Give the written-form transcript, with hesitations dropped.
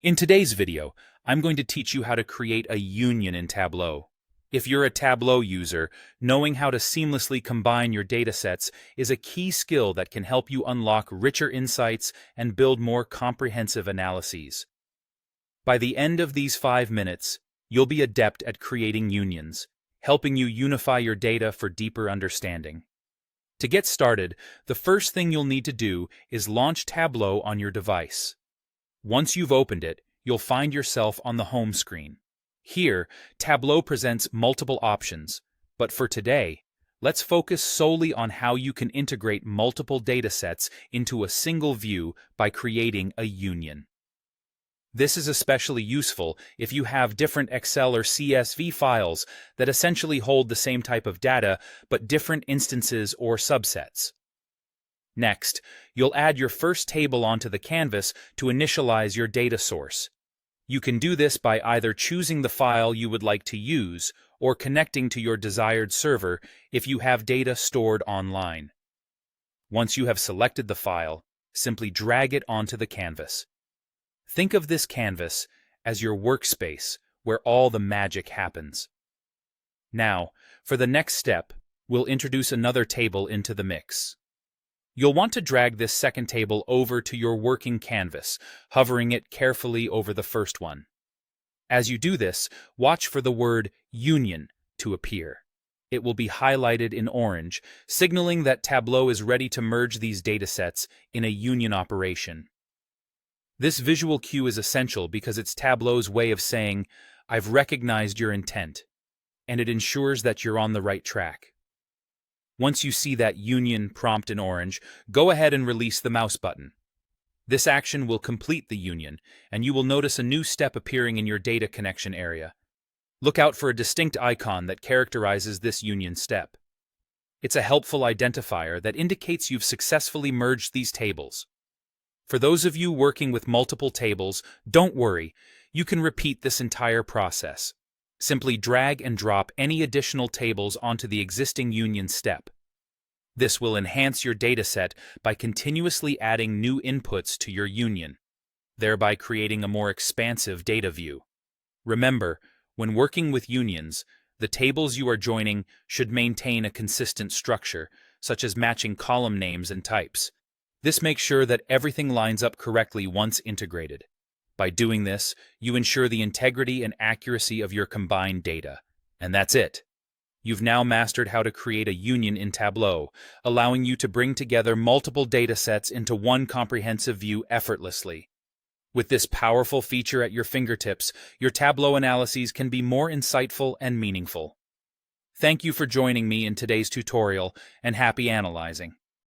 In today's video, I'm going to teach you how to create a union in Tableau. If you're a Tableau user, knowing how to seamlessly combine your datasets is a key skill that can help you unlock richer insights and build more comprehensive analyses. By the end of these 5 minutes, you'll be adept at creating unions, helping you unify your data for deeper understanding. To get started, the first thing you'll need to do is launch Tableau on your device. Once you've opened it, you'll find yourself on the home screen. Here, Tableau presents multiple options, but for today, let's focus solely on how you can integrate multiple datasets into a single view by creating a union. This is especially useful if you have different Excel or CSV files that essentially hold the same type of data but different instances or subsets. Next, you'll add your first table onto the canvas to initialize your data source. You can do this by either choosing the file you would like to use or connecting to your desired server if you have data stored online. Once you have selected the file, simply drag it onto the canvas. Think of this canvas as your workspace where all the magic happens. Now, for the next step, we'll introduce another table into the mix. You'll want to drag this second table over to your working canvas, hovering it carefully over the first one. As you do this, watch for the word Union to appear. It will be highlighted in orange, signaling that Tableau is ready to merge these datasets in a union operation. This visual cue is essential because it's Tableau's way of saying, "I've recognized your intent," and it ensures that you're on the right track. Once you see that union prompt in orange, go ahead and release the mouse button. This action will complete the union, and you will notice a new step appearing in your data connection area. Look out for a distinct icon that characterizes this union step. It's a helpful identifier that indicates you've successfully merged these tables. For those of you working with multiple tables, don't worry, you can repeat this entire process. Simply drag and drop any additional tables onto the existing union step. This will enhance your dataset by continuously adding new inputs to your union, thereby creating a more expansive data view. Remember, when working with unions, the tables you are joining should maintain a consistent structure, such as matching column names and types. This makes sure that everything lines up correctly once integrated. By doing this, you ensure the integrity and accuracy of your combined data. And that's it. You've now mastered how to create a union in Tableau, allowing you to bring together multiple datasets into one comprehensive view effortlessly. With this powerful feature at your fingertips, your Tableau analyses can be more insightful and meaningful. Thank you for joining me in today's tutorial, and happy analyzing.